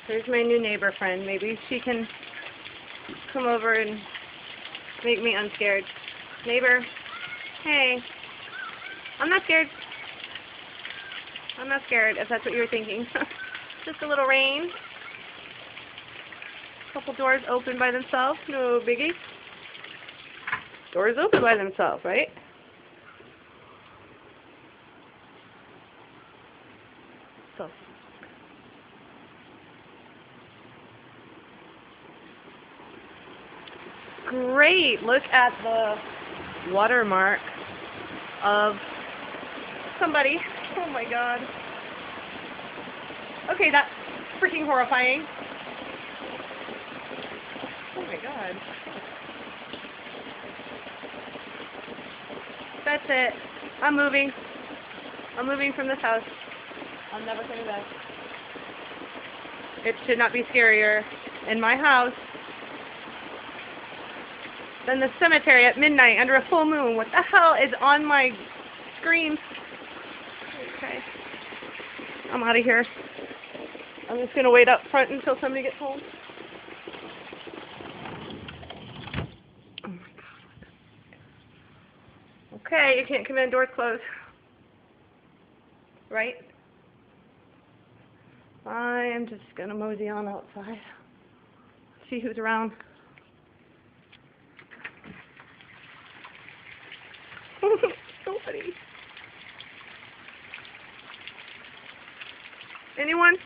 There's my new neighbor friend. Maybe she can come over and make me unscared. Neighbor, hey. I'm not scared. I'm not scared, if that's what you were thinking. Just a little rain. Couple doors open by themselves. No biggie. Doors open by themselves, right? So. Great. Look at the watermark of somebody. Oh my god. Okay, that's freaking horrifying. Oh my god. That's it. I'm moving. I'm moving from this house. I'm never coming back. It should not be scarier in my house than the cemetery at midnight under a full moon. What the hell is on my screen? Okay. I'm out of here. I'm just going to wait up front until somebody gets home. Oh my god. Okay, you can't come in, doors closed. Right? I am just going to mosey on outside. See who's around. Nobody. Anyone?